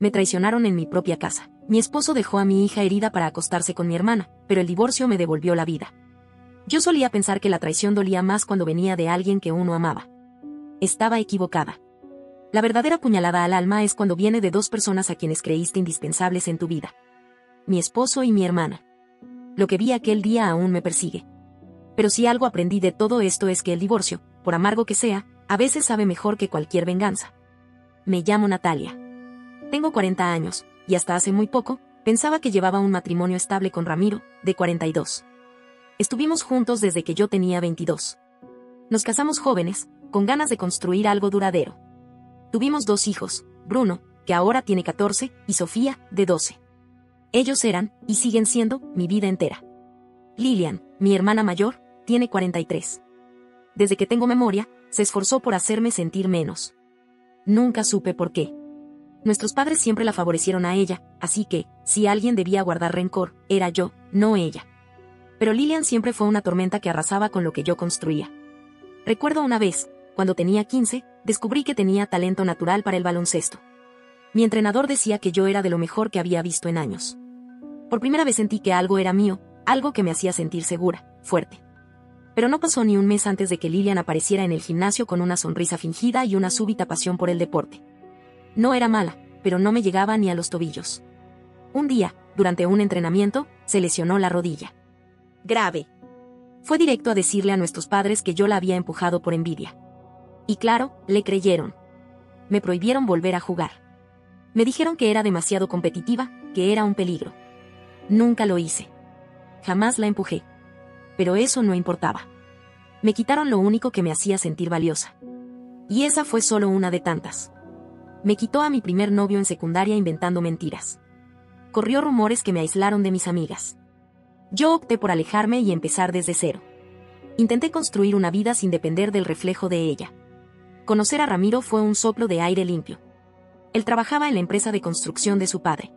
Me traicionaron en mi propia casa. Mi esposo dejó a mi hija herida para acostarse con mi hermana, pero el divorcio me devolvió la vida. Yo solía pensar que la traición dolía más cuando venía de alguien que uno amaba. Estaba equivocada. La verdadera puñalada al alma es cuando viene de dos personas a quienes creíste indispensables en tu vida. Mi esposo y mi hermana. Lo que vi aquel día aún me persigue. Pero si algo aprendí de todo esto es que el divorcio, por amargo que sea, a veces sabe mejor que cualquier venganza. Me llamo Natalia. Tengo 40 años, y hasta hace muy poco, pensaba que llevaba un matrimonio estable con Ramiro, de 42. Estuvimos juntos desde que yo tenía 22. Nos casamos jóvenes, con ganas de construir algo duradero. Tuvimos 2 hijos, Bruno, que ahora tiene 14, y Sofía, de 12. Ellos eran, y siguen siendo, mi vida entera. Lilian, mi hermana mayor, tiene 43. Desde que tengo memoria, se esforzó por hacerme sentir menos. Nunca supe por qué. Nuestros padres siempre la favorecieron a ella, así que, si alguien debía guardar rencor, era yo, no ella. Pero Lilian siempre fue una tormenta que arrasaba con lo que yo construía. Recuerdo una vez, cuando tenía 15, descubrí que tenía talento natural para el baloncesto. Mi entrenador decía que yo era de lo mejor que había visto en años. Por primera vez sentí que algo era mío, algo que me hacía sentir segura, fuerte. Pero no pasó ni un mes antes de que Lilian apareciera en el gimnasio con una sonrisa fingida y una súbita pasión por el deporte. No era mala, pero no me llegaba ni a los tobillos. Un día, durante un entrenamiento, se lesionó la rodilla. Grave. Fue directo a decirle a nuestros padres que yo la había empujado por envidia. Y claro, le creyeron. Me prohibieron volver a jugar. Me dijeron que era demasiado competitiva, que era un peligro. Nunca lo hice. Jamás la empujé. Pero eso no importaba. Me quitaron lo único que me hacía sentir valiosa. Y esa fue solo una de tantas. Me quitó a mi primer novio en secundaria inventando mentiras. Corrió rumores que me aislaron de mis amigas. Yo opté por alejarme y empezar desde cero. Intenté construir una vida sin depender del reflejo de ella. Conocer a Ramiro fue un soplo de aire limpio. Él trabajaba en la empresa de construcción de su padre.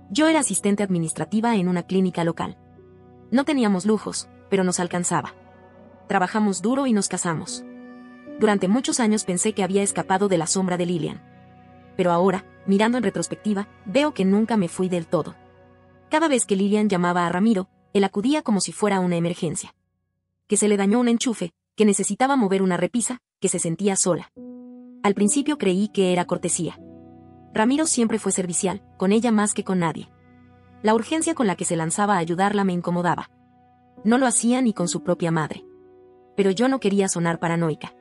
Yo era asistente administrativa en una clínica local. No teníamos lujos, pero nos alcanzaba. Trabajamos duro y nos casamos. Durante muchos años pensé que había escapado de la sombra de Lilian. Pero ahora, mirando en retrospectiva, veo que nunca me fui del todo. Cada vez que Lilian llamaba a Ramiro, él acudía como si fuera una emergencia. Que se le dañó un enchufe, que necesitaba mover una repisa, que se sentía sola. Al principio creí que era cortesía. Ramiro siempre fue servicial, con ella más que con nadie. La urgencia con la que se lanzaba a ayudarla me incomodaba. No lo hacía ni con su propia madre. Pero yo no quería sonar paranoica.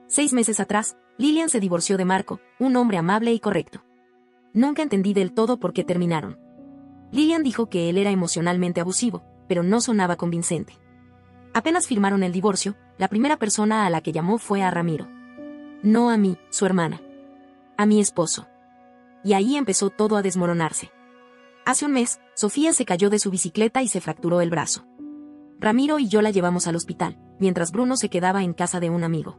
6 meses atrás, Lilian se divorció de Marco, un hombre amable y correcto. Nunca entendí del todo por qué terminaron. Lilian dijo que él era emocionalmente abusivo, pero no sonaba convincente. Apenas firmaron el divorcio, la primera persona a la que llamó fue a Ramiro. No a mí, su hermana. A mi esposo. Y ahí empezó todo a desmoronarse. Hace un mes, Sofía se cayó de su bicicleta y se fracturó el brazo. Ramiro y yo la llevamos al hospital, mientras Bruno se quedaba en casa de un amigo.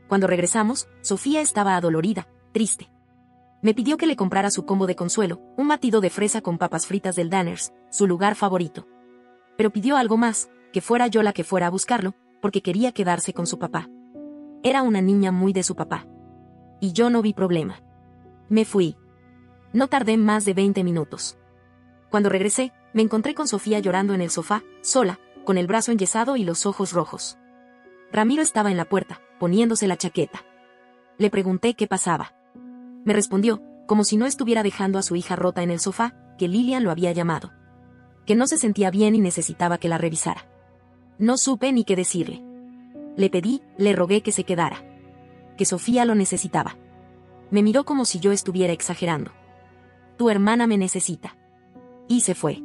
Cuando regresamos, Sofía estaba adolorida, triste. Me pidió que le comprara su combo de consuelo, un batido de fresa con papas fritas del Danners, su lugar favorito. Pero pidió algo más, que fuera yo la que fuera a buscarlo, porque quería quedarse con su papá. Era una niña muy de su papá. Y yo no vi problema. Me fui. No tardé más de 20 minutos. Cuando regresé, me encontré con Sofía llorando en el sofá, sola, con el brazo enyesado y los ojos rojos. Ramiro estaba en la puerta, poniéndose la chaqueta. Le pregunté qué pasaba. Me respondió, como si no estuviera dejando a su hija rota en el sofá, que Lilian lo había llamado. Que no se sentía bien y necesitaba que la revisara. No supe ni qué decirle. Le pedí, le rogué que se quedara. Que Sofía lo necesitaba. Me miró como si yo estuviera exagerando. Tu hermana me necesita. Y se fue.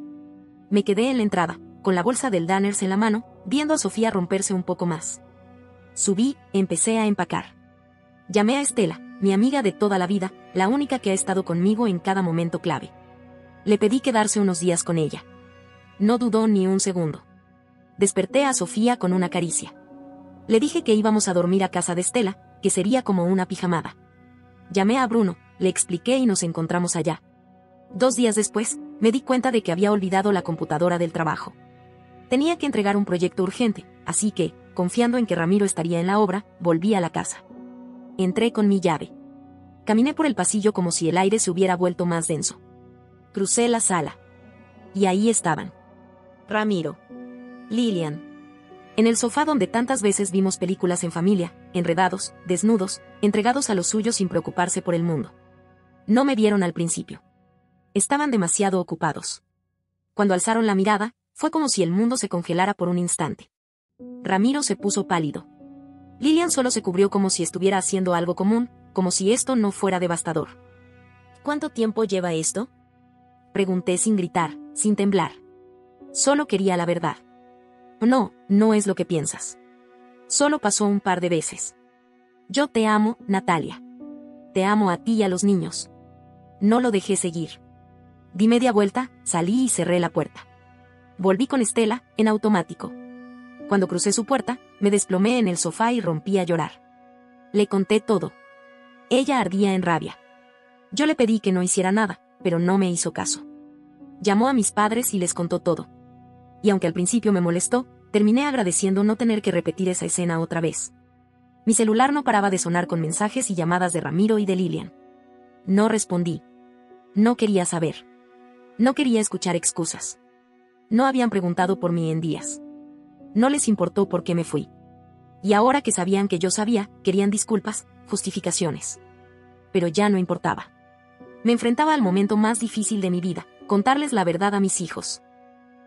Me quedé en la entrada, con la bolsa del Danners en la mano, viendo a Sofía romperse un poco más. Subí, empecé a empacar. Llamé a Estela, mi amiga de toda la vida, la única que ha estado conmigo en cada momento clave. Le pedí quedarse unos días con ella. No dudó ni un segundo. Desperté a Sofía con una caricia. Le dije que íbamos a dormir a casa de Estela, que sería como una pijamada. Llamé a Bruno, le expliqué y nos encontramos allá. 2 días después, me di cuenta de que había olvidado la computadora del trabajo. Tenía que entregar un proyecto urgente, así que, confiando en que Ramiro estaría en la obra, volví a la casa. Entré con mi llave. Caminé por el pasillo como si el aire se hubiera vuelto más denso. Crucé la sala. Y ahí estaban. Ramiro. Lilian. En el sofá donde tantas veces vimos películas en familia, enredados, desnudos, entregados a lo suyo sin preocuparse por el mundo. No me vieron al principio. Estaban demasiado ocupados. Cuando alzaron la mirada, fue como si el mundo se congelara por un instante. Ramiro se puso pálido. Lilian solo se cubrió como si estuviera haciendo algo común, como si esto no fuera devastador. ¿Cuánto tiempo lleva esto? Pregunté sin gritar, sin temblar. Solo quería la verdad. No, no es lo que piensas. Solo pasó un par de veces. Yo te amo, Natalia. Te amo a ti y a los niños. No lo dejé seguir. Di media vuelta, salí y cerré la puerta. Volví con Estela, en automático. Cuando crucé su puerta, me desplomé en el sofá y rompí a llorar. Le conté todo. Ella ardía en rabia. Yo le pedí que no hiciera nada, pero no me hizo caso. Llamó a mis padres y les contó todo. Y aunque al principio me molestó, terminé agradeciendo no tener que repetir esa escena otra vez. Mi celular no paraba de sonar con mensajes y llamadas de Ramiro y de Lilian. No respondí. No quería saber. No quería escuchar excusas. No habían preguntado por mí en días. No les importó por qué me fui. Y ahora que sabían que yo sabía, querían disculpas, justificaciones. Pero ya no importaba. Me enfrentaba al momento más difícil de mi vida, contarles la verdad a mis hijos.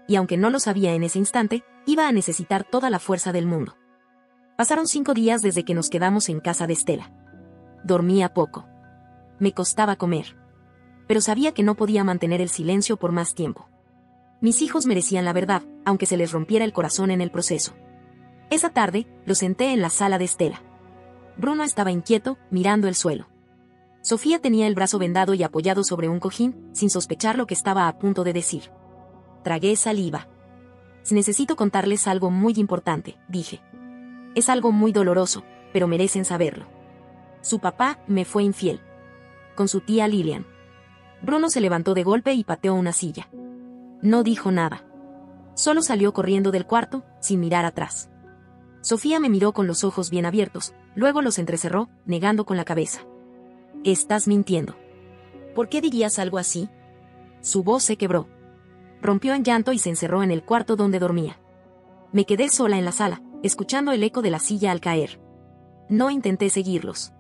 Y aunque no lo sabía en ese instante, iba a necesitar toda la fuerza del mundo. Pasaron 5 días desde que nos quedamos en casa de Estela. Dormía poco. Me costaba comer. Pero sabía que no podía mantener el silencio por más tiempo. Mis hijos merecían la verdad, aunque se les rompiera el corazón en el proceso. Esa tarde, lo senté en la sala de Estela. Bruno estaba inquieto, mirando el suelo. Sofía tenía el brazo vendado y apoyado sobre un cojín, sin sospechar lo que estaba a punto de decir. Tragué saliva. Necesito contarles algo muy importante, dije. Es algo muy doloroso, pero merecen saberlo. Su papá me fue infiel. Con su tía Lilian. Bruno se levantó de golpe y pateó una silla. No dijo nada. Solo salió corriendo del cuarto, sin mirar atrás. Sofía me miró con los ojos bien abiertos, luego los entrecerró, negando con la cabeza. Estás mintiendo. ¿Por qué dirías algo así? Su voz se quebró. Rompió en llanto y se encerró en el cuarto donde dormía. Me quedé sola en la sala, escuchando el eco de la silla al caer. No intenté seguirlos.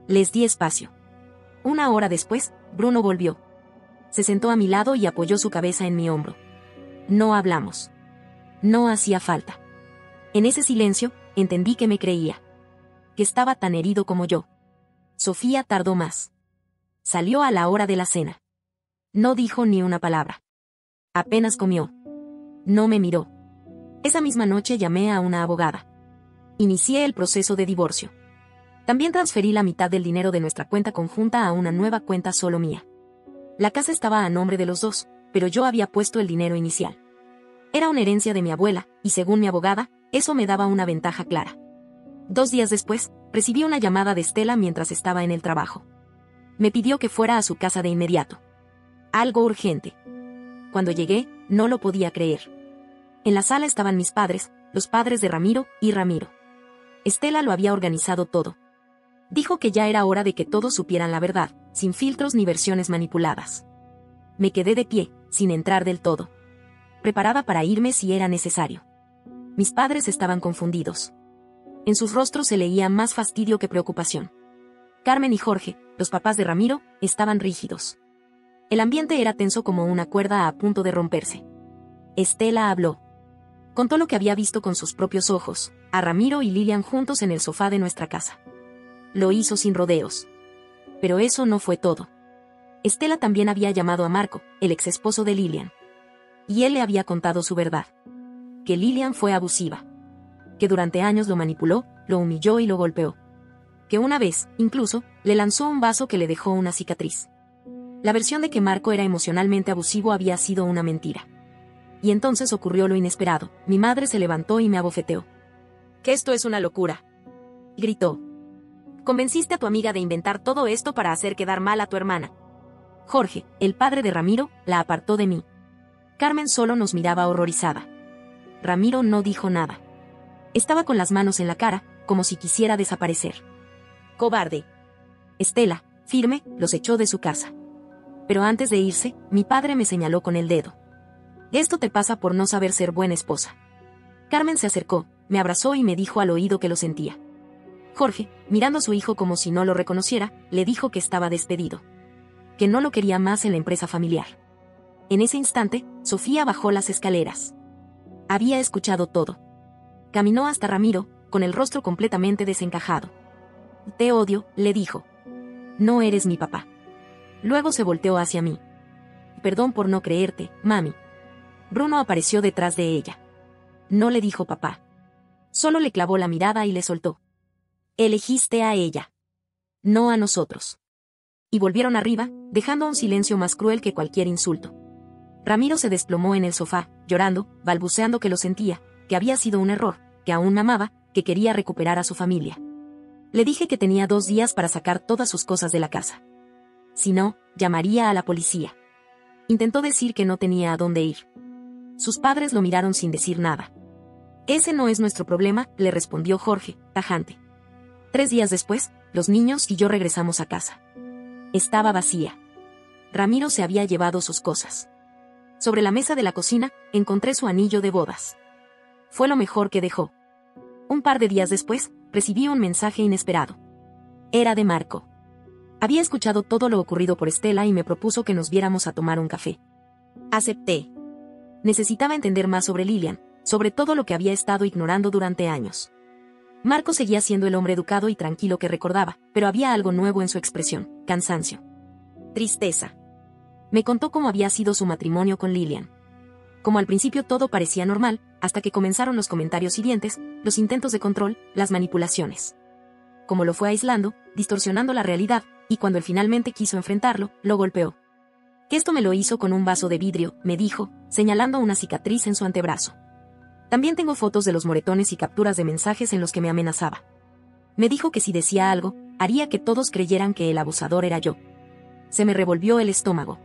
Les di espacio. 1 hora después, Bruno volvió. Se sentó a mi lado y apoyó su cabeza en mi hombro. No hablamos. No hacía falta. En ese silencio, entendí que me creía. Que estaba tan herido como yo. Sofía tardó más. Salió a la hora de la cena. No dijo ni una palabra. Apenas comió. No me miró. Esa misma noche llamé a una abogada. Inicié el proceso de divorcio. También transferí la mitad del dinero de nuestra cuenta conjunta a una nueva cuenta solo mía. La casa estaba a nombre de los dos, pero yo había puesto el dinero inicial. Era una herencia de mi abuela, y según mi abogada, eso me daba una ventaja clara. 2 días después, recibí una llamada de Estela mientras estaba en el trabajo. Me pidió que fuera a su casa de inmediato. Algo urgente. Cuando llegué, no lo podía creer. En la sala estaban mis padres, los padres de Ramiro y Ramiro. Estela lo había organizado todo. Dijo que ya era hora de que todos supieran la verdad, sin filtros ni versiones manipuladas. Me quedé de pie, sin entrar del todo. Preparada para irme si era necesario. Mis padres estaban confundidos. En sus rostros se leía más fastidio que preocupación. Carmen y Jorge, los papás de Ramiro, estaban rígidos. El ambiente era tenso como una cuerda a punto de romperse. Estela habló. Contó lo que había visto con sus propios ojos, a Ramiro y Lilian juntos en el sofá de nuestra casa. Lo hizo sin rodeos. Pero eso no fue todo. Estela también había llamado a Marco, el ex esposo de Lilian. Y él le había contado su verdad. Que Lilian fue abusiva. Que durante años lo manipuló, lo humilló y lo golpeó. Que una vez, incluso, le lanzó un vaso que le dejó una cicatriz. La versión de que Marco era emocionalmente abusivo había sido una mentira. Y entonces ocurrió lo inesperado. Mi madre se levantó y me abofeteó. «Que esto es una locura», gritó. «Convenciste a tu amiga de inventar todo esto para hacer quedar mal a tu hermana». Jorge, el padre de Ramiro, la apartó de mí. Carmen solo nos miraba horrorizada. Ramiro no dijo nada. Estaba con las manos en la cara, como si quisiera desaparecer. «Cobarde». Estela, Firme, los echó de su casa. Pero antes de irse, mi padre me señaló con el dedo. Esto te pasa por no saber ser buena esposa. Carmen se acercó, me abrazó y me dijo al oído que lo sentía. Jorge, mirando a su hijo como si no lo reconociera, le dijo que estaba despedido. Que no lo quería más en la empresa familiar. En ese instante, Sofía bajó las escaleras. Había escuchado todo. Caminó hasta Ramiro, con el rostro completamente desencajado. Te odio, le dijo. No eres mi papá. Luego se volteó hacia mí. Perdón por no creerte, mami. Bruno apareció detrás de ella. No le dijo papá. Solo le clavó la mirada y le soltó. Elegiste a ella. No a nosotros. Y volvieron arriba, dejando un silencio más cruel que cualquier insulto. Ramiro se desplomó en el sofá, llorando, balbuceando que lo sentía, que había sido un error, que aún me amaba, que quería recuperar a su familia. Le dije que tenía 2 días para sacar todas sus cosas de la casa. Si no, llamaría a la policía. Intentó decir que no tenía a dónde ir. Sus padres lo miraron sin decir nada. Ese no es nuestro problema, le respondió Jorge, tajante. 3 días después, los niños y yo regresamos a casa. Estaba vacía. Ramiro se había llevado sus cosas. Sobre la mesa de la cocina, encontré su anillo de bodas. Fue lo mejor que dejó. Un par de días después, recibí un mensaje inesperado. Era de Marco. Había escuchado todo lo ocurrido por Estela y me propuso que nos viéramos a tomar un café. Acepté. Necesitaba entender más sobre Lilian, sobre todo lo que había estado ignorando durante años. Marco seguía siendo el hombre educado y tranquilo que recordaba, pero había algo nuevo en su expresión: cansancio. Tristeza. Me contó cómo había sido su matrimonio con Lilian. Como al principio todo parecía normal, hasta que comenzaron los comentarios hirientes, los intentos de control, las manipulaciones. Como lo fue aislando, distorsionando la realidad, y cuando él finalmente quiso enfrentarlo, lo golpeó. Que esto me lo hizo con un vaso de vidrio, me dijo, señalando una cicatriz en su antebrazo. También tengo fotos de los moretones y capturas de mensajes en los que me amenazaba. Me dijo que si decía algo, haría que todos creyeran que el abusador era yo. Se me revolvió el estómago.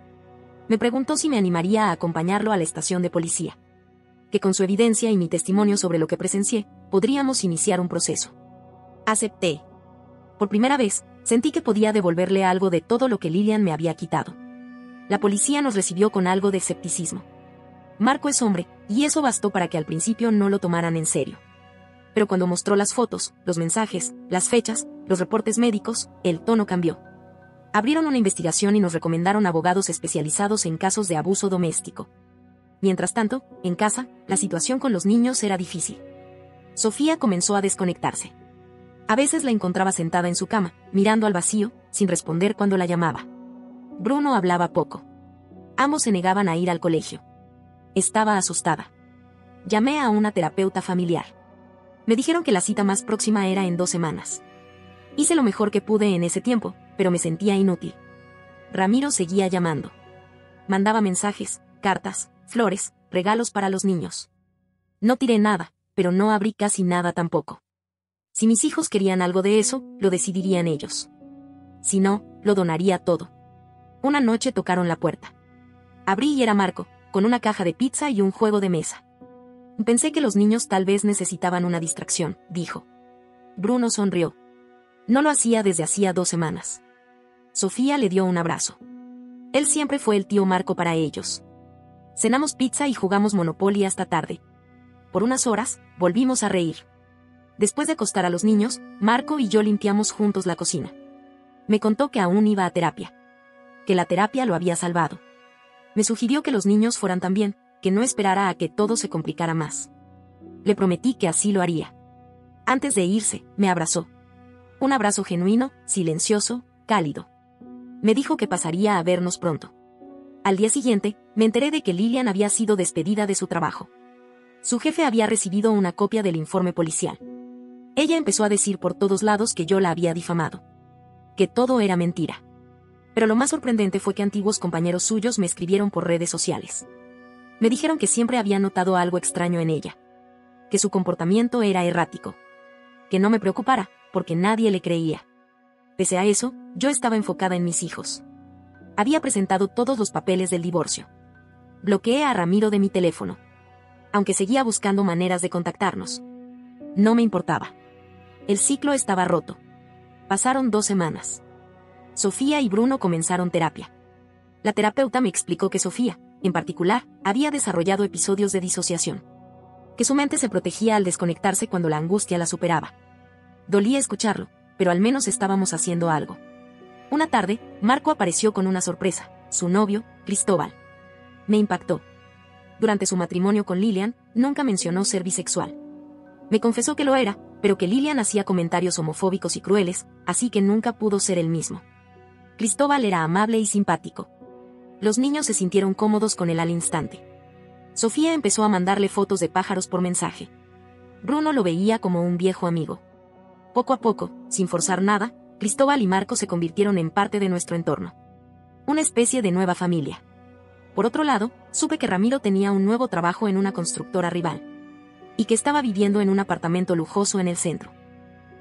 Me preguntó si me animaría a acompañarlo a la estación de policía. Que con su evidencia y mi testimonio sobre lo que presencié, podríamos iniciar un proceso. Acepté. Por primera vez, sentí que podía devolverle algo de todo lo que Lilian me había quitado. La policía nos recibió con algo de escepticismo. Marco es hombre, y eso bastó para que al principio no lo tomaran en serio. Pero cuando mostró las fotos, los mensajes, las fechas, los reportes médicos, el tono cambió. Abrieron una investigación y nos recomendaron abogados especializados en casos de abuso doméstico. Mientras tanto, en casa, la situación con los niños era difícil. Sofía comenzó a desconectarse. A veces la encontraba sentada en su cama, mirando al vacío, sin responder cuando la llamaba. Bruno hablaba poco. Ambos se negaban a ir al colegio. Estaba asustada. Llamé a una terapeuta familiar. Me dijeron que la cita más próxima era en 2 semanas. Hice lo mejor que pude en ese tiempo, pero me sentía inútil. Ramiro seguía llamando. Mandaba mensajes, cartas, flores, regalos para los niños. No tiré nada, pero no abrí casi nada tampoco. Si mis hijos querían algo de eso, lo decidirían ellos. Si no, lo donaría todo. Una noche tocaron la puerta. Abrí y era Marco, con una caja de pizza y un juego de mesa. Pensé que los niños tal vez necesitaban una distracción, dijo. Bruno sonrió. No lo hacía desde hacía 2 semanas. Sofía le dio un abrazo. Él siempre fue el tío Marco para ellos. Cenamos pizza y jugamos Monopoly hasta tarde. Por unas horas, volvimos a reír. Después de acostar a los niños, Marco y yo limpiamos juntos la cocina. Me contó que aún iba a terapia. Que la terapia lo había salvado. Me sugirió que los niños fueran también, que no esperara a que todo se complicara más. Le prometí que así lo haría. Antes de irse, me abrazó. Un abrazo genuino, silencioso, cálido. Me dijo que pasaría a vernos pronto. Al día siguiente, me enteré de que Lilian había sido despedida de su trabajo. Su jefe había recibido una copia del informe policial. Ella empezó a decir por todos lados que yo la había difamado. Que todo era mentira. Pero lo más sorprendente fue que antiguos compañeros suyos me escribieron por redes sociales. Me dijeron que siempre había notado algo extraño en ella. Que su comportamiento era errático. Que no me preocupara, porque nadie le creía. Pese a eso, yo estaba enfocada en mis hijos. Había presentado todos los papeles del divorcio. Bloqueé a Ramiro de mi teléfono. Aunque seguía buscando maneras de contactarnos. No me importaba. El ciclo estaba roto. Pasaron 2 semanas. Sofía y Bruno comenzaron terapia. La terapeuta me explicó que Sofía, en particular, había desarrollado episodios de disociación. Que su mente se protegía al desconectarse cuando la angustia la superaba. Dolía escucharlo, pero al menos estábamos haciendo algo. Una tarde, Marco apareció con una sorpresa, su novio, Cristóbal. Me impactó. Durante su matrimonio con Lilian, nunca mencionó ser bisexual. Me confesó que lo era, pero que Lilian hacía comentarios homofóbicos y crueles, así que nunca pudo ser el mismo. Cristóbal era amable y simpático. Los niños se sintieron cómodos con él al instante. Sofía empezó a mandarle fotos de pájaros por mensaje. Bruno lo veía como un viejo amigo. Poco a poco, sin forzar nada, Cristóbal y Marco se convirtieron en parte de nuestro entorno. Una especie de nueva familia. Por otro lado, supe que Ramiro tenía un nuevo trabajo en una constructora rival. Y que estaba viviendo en un apartamento lujoso en el centro.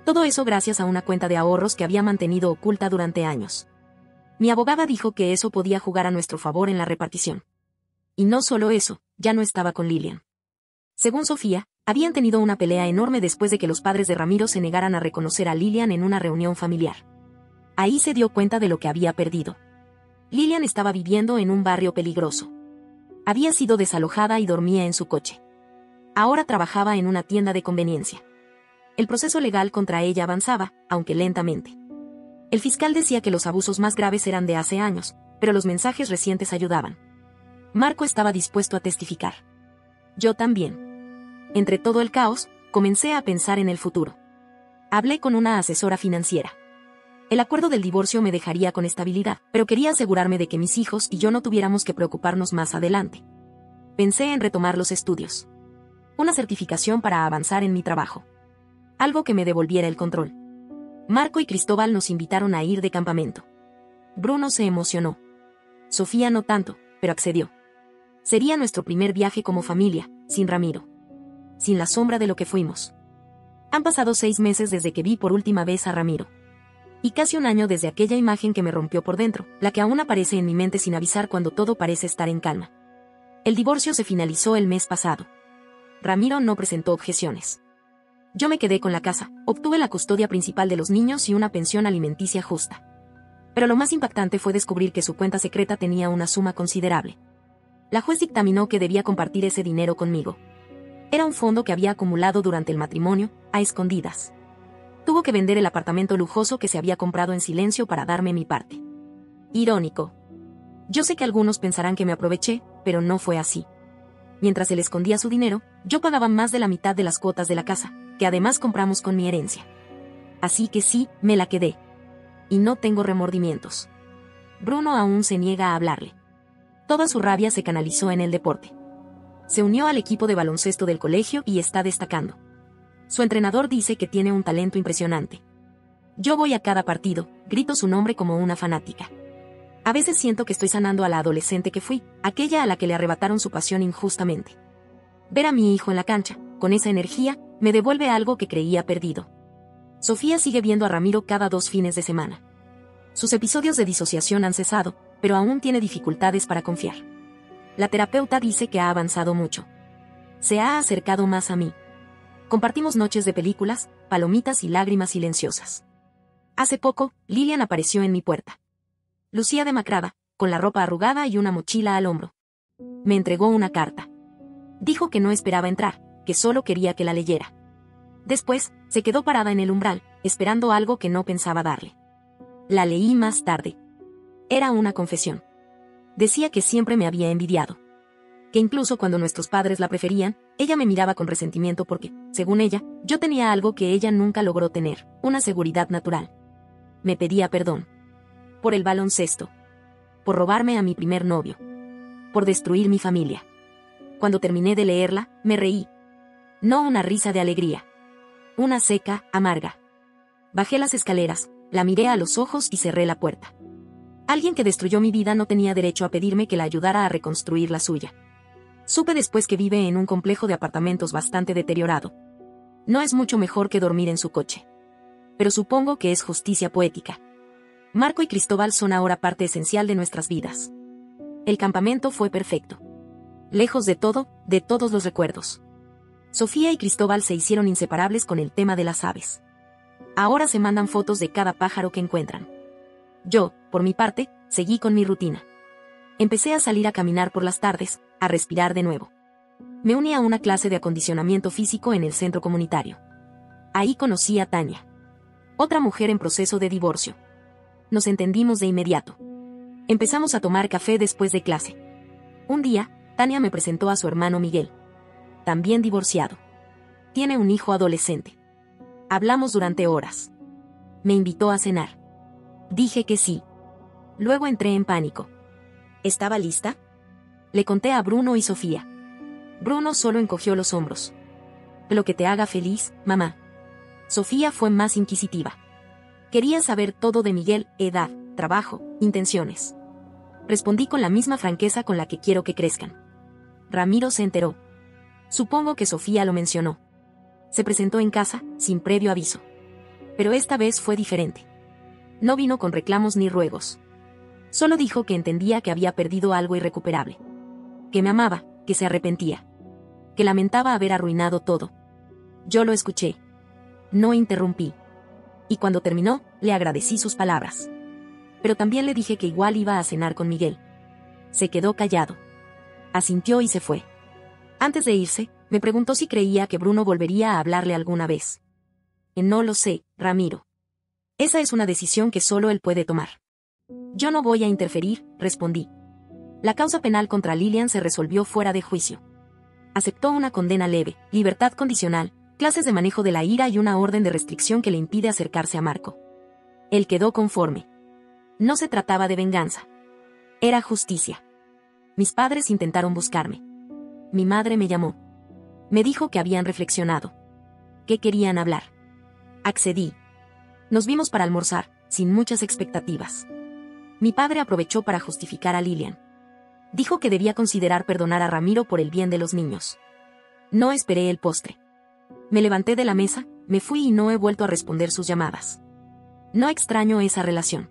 Todo eso gracias a una cuenta de ahorros que había mantenido oculta durante años. Mi abogada dijo que eso podía jugar a nuestro favor en la repartición. Y no solo eso, ya no estaba con Lilian. Según Sofía, habían tenido una pelea enorme después de que los padres de Ramiro se negaran a reconocer a Lilian en una reunión familiar. Ahí se dio cuenta de lo que había perdido. Lilian estaba viviendo en un barrio peligroso. Había sido desalojada y dormía en su coche. Ahora trabajaba en una tienda de conveniencia. El proceso legal contra ella avanzaba, aunque lentamente. El fiscal decía que los abusos más graves eran de hace años, pero los mensajes recientes ayudaban. Marco estaba dispuesto a testificar. Yo también. Entre todo el caos, comencé a pensar en el futuro. Hablé con una asesora financiera. El acuerdo del divorcio me dejaría con estabilidad, pero quería asegurarme de que mis hijos y yo no tuviéramos que preocuparnos más adelante. Pensé en retomar los estudios. Una certificación para avanzar en mi trabajo. Algo que me devolviera el control. Marco y Cristóbal nos invitaron a ir de campamento. Bruno se emocionó. Sofía no tanto, pero accedió. Sería nuestro primer viaje como familia, sin Ramiro. Sin la sombra de lo que fuimos. Han pasado 6 meses desde que vi por última vez a Ramiro. Y casi un año desde aquella imagen que me rompió por dentro, la que aún aparece en mi mente sin avisar cuando todo parece estar en calma. El divorcio se finalizó el mes pasado. Ramiro no presentó objeciones. Yo me quedé con la casa, obtuve la custodia principal de los niños y una pensión alimenticia justa. Pero lo más impactante fue descubrir que su cuenta secreta tenía una suma considerable. La juez dictaminó que debía compartir ese dinero conmigo. Era un fondo que había acumulado durante el matrimonio, a escondidas. Tuvo que vender el apartamento lujoso que se había comprado en silencio para darme mi parte. Irónico. Yo sé que algunos pensarán que me aproveché, pero no fue así. Mientras él escondía su dinero, yo pagaba más de la mitad de las cuotas de la casa, que además compramos con mi herencia. Así que sí, me la quedé. Y no tengo remordimientos. Bruno aún se niega a hablarle. Toda su rabia se canalizó en el deporte. Se unió al equipo de baloncesto del colegio y está destacando. Su entrenador dice que tiene un talento impresionante. Yo voy a cada partido, grito su nombre como una fanática. A veces siento que estoy sanando a la adolescente que fui, aquella a la que le arrebataron su pasión injustamente. Ver a mi hijo en la cancha, con esa energía, me devuelve algo que creía perdido. Sofía sigue viendo a Ramiro cada 2 fines de semana. Sus episodios de disociación han cesado, pero aún tiene dificultades para confiar. La terapeuta dice que ha avanzado mucho. Se ha acercado más a mí. Compartimos noches de películas, palomitas y lágrimas silenciosas. Hace poco, Lilian apareció en mi puerta. Lucía demacrada, con la ropa arrugada y una mochila al hombro. Me entregó una carta. Dijo que no esperaba entrar, que solo quería que la leyera. Después, se quedó parada en el umbral, esperando algo que no pensaba darle. La leí más tarde. Era una confesión. Decía que siempre me había envidiado. Que incluso cuando nuestros padres la preferían, ella me miraba con resentimiento porque, según ella, yo tenía algo que ella nunca logró tener, una seguridad natural. Me pedía perdón. Por el baloncesto. Por robarme a mi primer novio. Por destruir mi familia. Cuando terminé de leerla, me reí. No una risa de alegría. Una seca, amarga. Bajé las escaleras, la miré a los ojos y cerré la puerta. Alguien que destruyó mi vida no tenía derecho a pedirme que la ayudara a reconstruir la suya. Supe después que vive en un complejo de apartamentos bastante deteriorado. No es mucho mejor que dormir en su coche. Pero supongo que es justicia poética. Marco y Cristóbal son ahora parte esencial de nuestras vidas. El campamento fue perfecto. Lejos de todo, de todos los recuerdos. Sofía y Cristóbal se hicieron inseparables con el tema de las aves. Ahora se mandan fotos de cada pájaro que encuentran. Yo, por mi parte, seguí con mi rutina. Empecé a salir a caminar por las tardes, a respirar de nuevo. Me uní a una clase de acondicionamiento físico en el centro comunitario. Ahí conocí a Tania, otra mujer en proceso de divorcio. Nos entendimos de inmediato. Empezamos a tomar café después de clase. Un día, Tania me presentó a su hermano Miguel, también divorciado. Tiene un hijo adolescente. Hablamos durante horas. Me invitó a cenar. Dije que sí. Luego entré en pánico. ¿Estaba lista? Le conté a Bruno y Sofía. Bruno solo encogió los hombros. Lo que te haga feliz, mamá. Sofía fue más inquisitiva. Quería saber todo de Miguel: edad, trabajo, intenciones. Respondí con la misma franqueza con la que quiero que crezcan. Ramiro se enteró. Supongo que Sofía lo mencionó. Se presentó en casa, sin previo aviso. Pero esta vez fue diferente. No vino con reclamos ni ruegos. Solo dijo que entendía que había perdido algo irrecuperable. Que me amaba, que se arrepentía. Que lamentaba haber arruinado todo. Yo lo escuché. No interrumpí. Y cuando terminó, le agradecí sus palabras. Pero también le dije que igual iba a cenar con Miguel. Se quedó callado. Asintió y se fue. Antes de irse, me preguntó si creía que Bruno volvería a hablarle alguna vez. No lo sé, Ramiro. Esa es una decisión que solo él puede tomar. Yo no voy a interferir, respondí. La causa penal contra Lilian se resolvió fuera de juicio. Aceptó una condena leve, libertad condicional, clases de manejo de la ira y una orden de restricción que le impide acercarse a Marco. Él quedó conforme. No se trataba de venganza. Era justicia. Mis padres intentaron buscarme. Mi madre me llamó. Me dijo que habían reflexionado. Que querían hablar. Accedí. Nos vimos para almorzar, sin muchas expectativas. Mi padre aprovechó para justificar a Lilian. Dijo que debía considerar perdonar a Ramiro por el bien de los niños. No esperé el postre. Me levanté de la mesa, me fui y no he vuelto a responder sus llamadas. No extraño esa relación.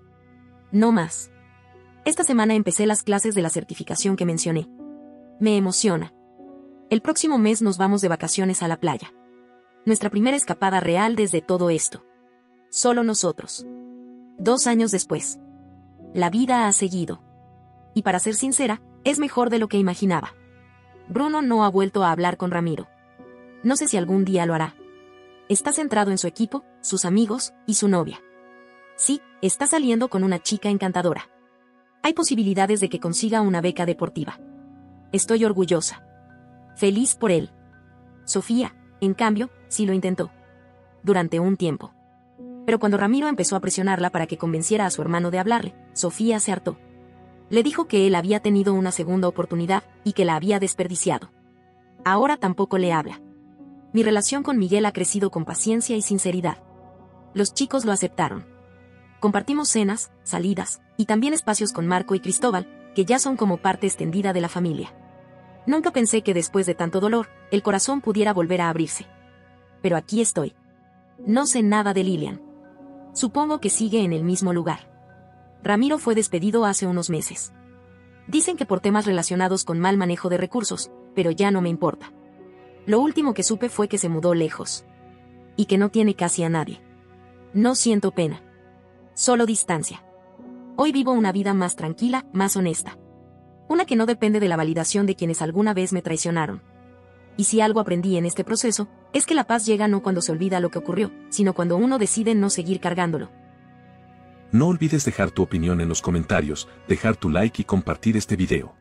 No más. Esta semana empecé las clases de la certificación que mencioné. Me emociona. El próximo mes nos vamos de vacaciones a la playa. Nuestra primera escapada real desde todo esto. Solo nosotros. 2 años después. La vida ha seguido. Y para ser sincera, es mejor de lo que imaginaba. Bruno no ha vuelto a hablar con Ramiro. No sé si algún día lo hará. Está centrado en su equipo, sus amigos y su novia. Sí, está saliendo con una chica encantadora. Hay posibilidades de que consiga una beca deportiva. Estoy orgullosa. Feliz por él. Sofía, en cambio, sí lo intentó. Durante un tiempo. Pero cuando Ramiro empezó a presionarla para que convenciera a su hermano de hablarle, Sofía se hartó. Le dijo que él había tenido una segunda oportunidad y que la había desperdiciado. Ahora tampoco le habla. Mi relación con Miguel ha crecido con paciencia y sinceridad. Los chicos lo aceptaron. Compartimos cenas, salidas, y también espacios con Marco y Cristóbal, que ya son como parte extendida de la familia. Nunca pensé que después de tanto dolor, el corazón pudiera volver a abrirse. Pero aquí estoy. No sé nada de Lilian. Supongo que sigue en el mismo lugar. Ramiro fue despedido hace unos meses. Dicen que por temas relacionados con mal manejo de recursos, pero ya no me importa. Lo último que supe fue que se mudó lejos. Y que no tiene casi a nadie. No siento pena. Solo distancia. Hoy vivo una vida más tranquila, más honesta. Una que no depende de la validación de quienes alguna vez me traicionaron. Y si algo aprendí en este proceso, es que la paz llega no cuando se olvida lo que ocurrió, sino cuando uno decide no seguir cargándolo. No olvides dejar tu opinión en los comentarios, dejar tu like y compartir este video.